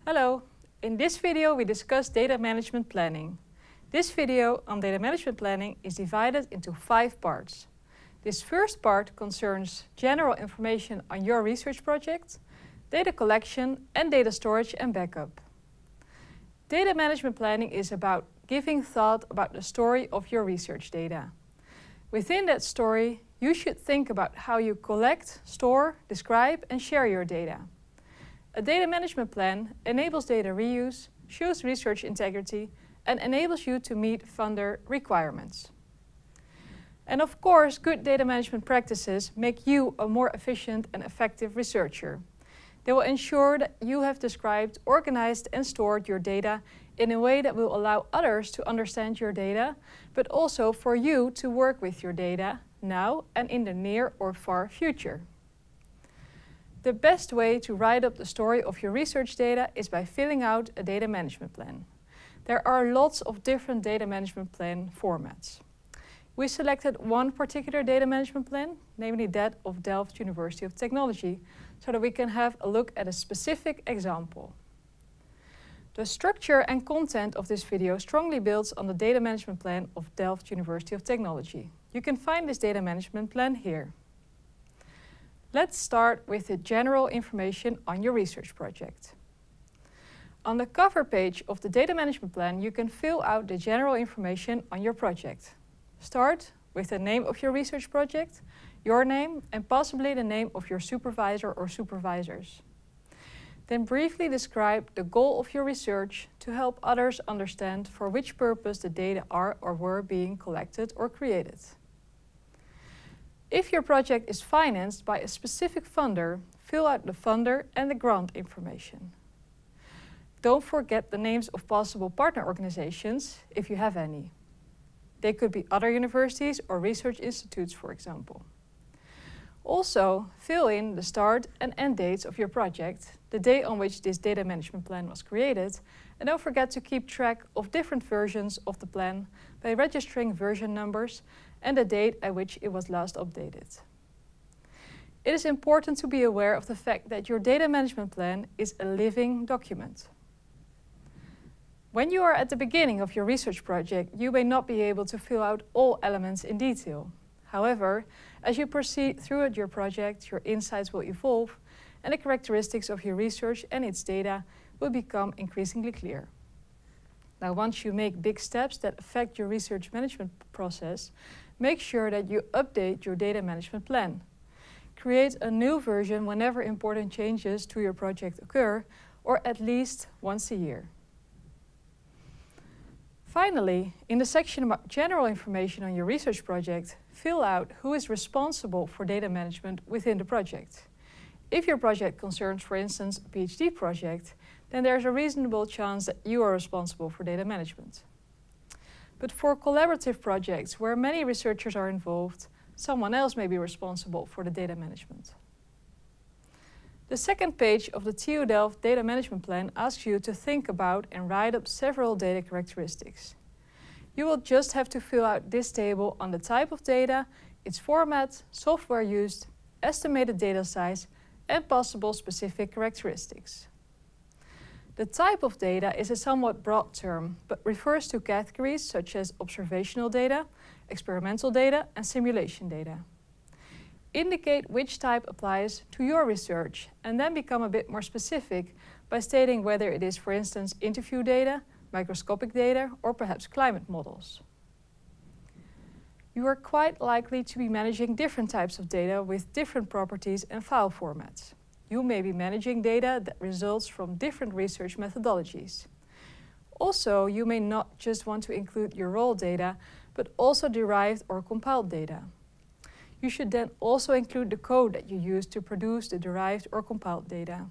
Hello! In this video we discuss data management planning. This video on data management planning is divided into 5 parts. This first part concerns general information on your research project, data collection and data storage and backup. Data management planning is about giving thought about the story of your research data. Within that story, you should think about how you collect, store, describe and share your data. A data management plan enables data reuse, shows research integrity, and enables you to meet funder requirements. And of course, good data management practices make you a more efficient and effective researcher. They will ensure that you have described, organized, and stored your data in a way that will allow others to understand your data, but also for you to work with your data now and in the near or far future. The best way to write up the story of your research data is by filling out a data management plan. There are lots of different data management plan formats. We selected one particular data management plan, namely that of Delft University of Technology, so that we can have a look at a specific example. The structure and content of this video strongly builds on the data management plan of Delft University of Technology. You can find this data management plan here. Let's start with the general information on your research project. On the cover page of the data management plan, you can fill out the general information on your project. Start with the name of your research project, your name, and possibly the name of your supervisor or supervisors. Then briefly describe the goal of your research to help others understand for which purpose the data are or were being collected or created. If your project is financed by a specific funder, fill out the funder and the grant information. Don't forget the names of possible partner organizations, if you have any. They could be other universities or research institutes, for example. Also, fill in the start and end dates of your project, the day on which this data management plan was created, and don't forget to keep track of different versions of the plan by registering version numbers and the date at which it was last updated. It is important to be aware of the fact that your data management plan is a living document. When you are at the beginning of your research project, you may not be able to fill out all elements in detail. However, as you proceed throughout your project, your insights will evolve and the characteristics of your research and its data will become increasingly clear. Now, once you make big steps that affect your research management process, make sure that you update your data management plan. Create a new version whenever important changes to your project occur, or at least once a year. Finally, in the section about general information on your research project, fill out who is responsible for data management within the project. If your project concerns, for instance, a PhD project, then there's a reasonable chance that you are responsible for data management. But for collaborative projects where many researchers are involved, someone else may be responsible for the data management. The second page of the TU Delft Data Management Plan asks you to think about and write up several data characteristics. You will just have to fill out this table on the type of data, its format, software used, estimated data size, and possible specific characteristics. The type of data is a somewhat broad term, but refers to categories such as observational data, experimental data, and simulation data. Indicate which type applies to your research and then become a bit more specific by stating whether it is, for instance, interview data, microscopic data, or perhaps climate models. You are quite likely to be managing different types of data with different properties and file formats. You may be managing data that results from different research methodologies. Also, you may not just want to include your raw data, but also derived or compiled data. You should then also include the code that you use to produce the derived or compiled data.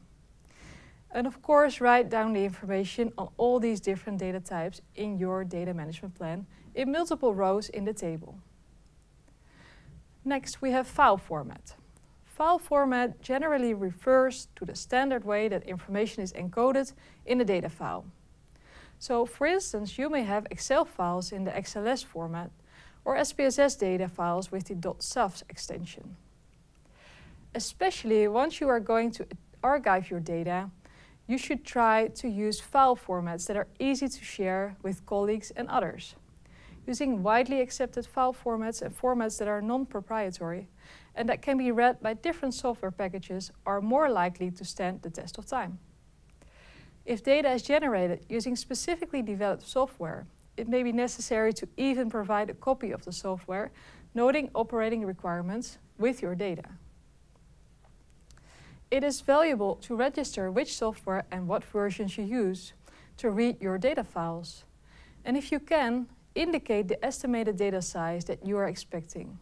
And of course, write down the information on all these different data types in your data management plan in multiple rows in the table. Next, we have file format. File format generally refers to the standard way that information is encoded in a data file. So, for instance, you may have Excel files in the XLS format or SPSS data files with the .saf extension. Especially once you are going to archive your data, you should try to use file formats that are easy to share with colleagues and others. Using widely accepted file formats and formats that are non-proprietary and that can be read by different software packages are more likely to stand the test of time. If data is generated using specifically developed software, it may be necessary to even provide a copy of the software, noting operating requirements with your data. It is valuable to register which software and what versions you use to read your data files. And if you can, indicate the estimated data size that you are expecting.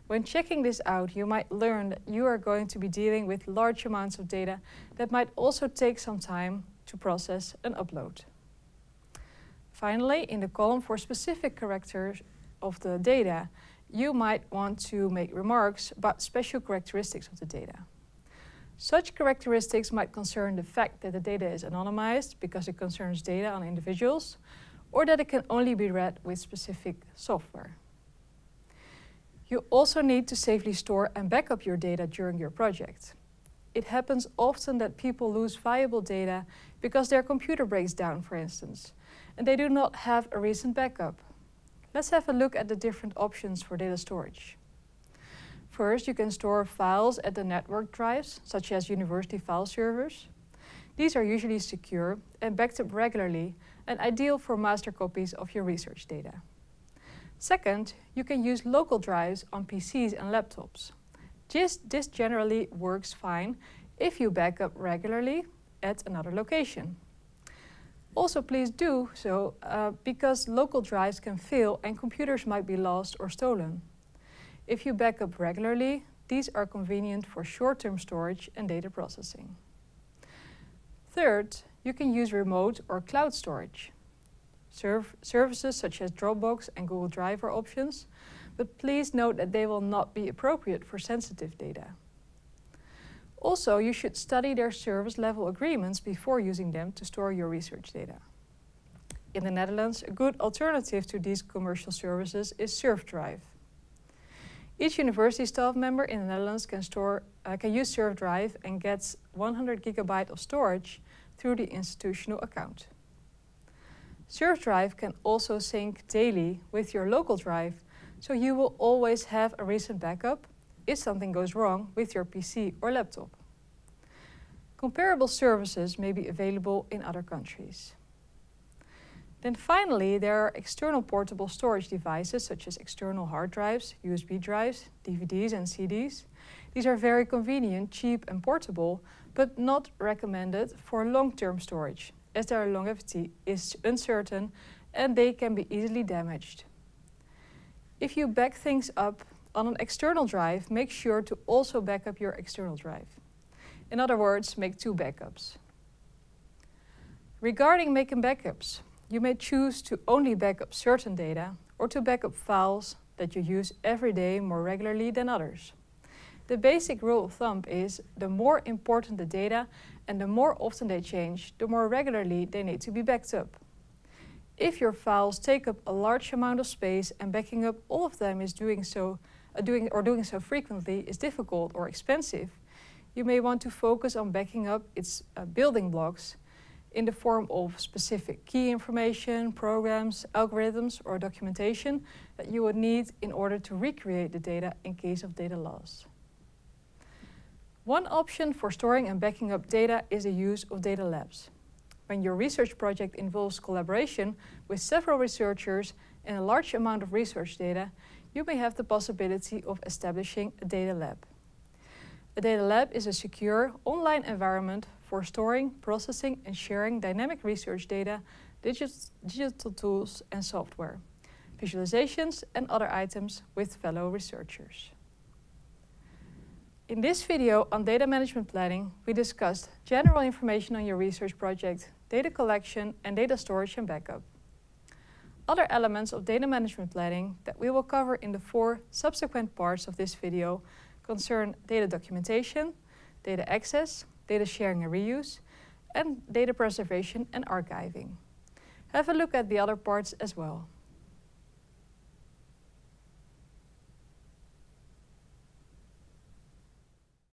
When checking this out, you might learn that you are going to be dealing with large amounts of data that might also take some time to process and upload. Finally, in the column for specific characters of the data, you might want to make remarks about special characteristics of the data. Such characteristics might concern the fact that the data is anonymized because it concerns data on individuals, or that it can only be read with specific software. You also need to safely store and back up your data during your project. It happens often that people lose valuable data because their computer breaks down, for instance, and they do not have a recent backup. Let's have a look at the different options for data storage. First, you can store files at the network drives, such as university file servers. These are usually secure and backed up regularly and ideal for master copies of your research data. Second, you can use local drives on PCs and laptops. This generally works fine if you back up regularly at another location. Also, please do so because local drives can fail and computers might be lost or stolen. If you back up regularly, these are convenient for short-term storage and data processing. Third, you can use remote or cloud storage. Services such as Dropbox and Google Drive are options, but please note that they will not be appropriate for sensitive data. Also, you should study their service level agreements before using them to store your research data. In the Netherlands, a good alternative to these commercial services is SurfDrive. Each university staff member in the Netherlands can use SurfDrive and gets 100 GB of storage through the institutional account. SurfDrive can also sync daily with your local drive, so you will always have a recent backup if something goes wrong with your PC or laptop. Comparable services may be available in other countries. Then finally, there are external portable storage devices such as external hard drives, USB drives, DVDs and CDs. These are very convenient, cheap and portable, but not recommended for long-term storage, as their longevity is uncertain and they can be easily damaged. If you back things up on an external drive, make sure to also back up your external drive. In other words, make 2 backups. Regarding making backups, you may choose to only back up certain data or to back up files that you use every day more regularly than others. The basic rule of thumb is the more important the data and the more often they change, the more regularly they need to be backed up. If your files take up a large amount of space and backing up all of them is doing so frequently is difficult or expensive, you may want to focus on backing up its building blocks in the form of specific key information, programs, algorithms, or documentation that you would need in order to recreate the data in case of data loss. One option for storing and backing up data is the use of data labs. When your research project involves collaboration with several researchers and a large amount of research data, you may have the possibility of establishing a data lab. A data lab is a secure online environment for storing, processing and sharing dynamic research data, digital tools and software, visualizations and other items with fellow researchers. In this video on data management planning, we discussed general information on your research project, data collection and data storage and backup. Other elements of data management planning that we will cover in the 4 subsequent parts of this video concern data documentation, data access, data sharing and reuse, and data preservation and archiving. Have a look at the other parts as well.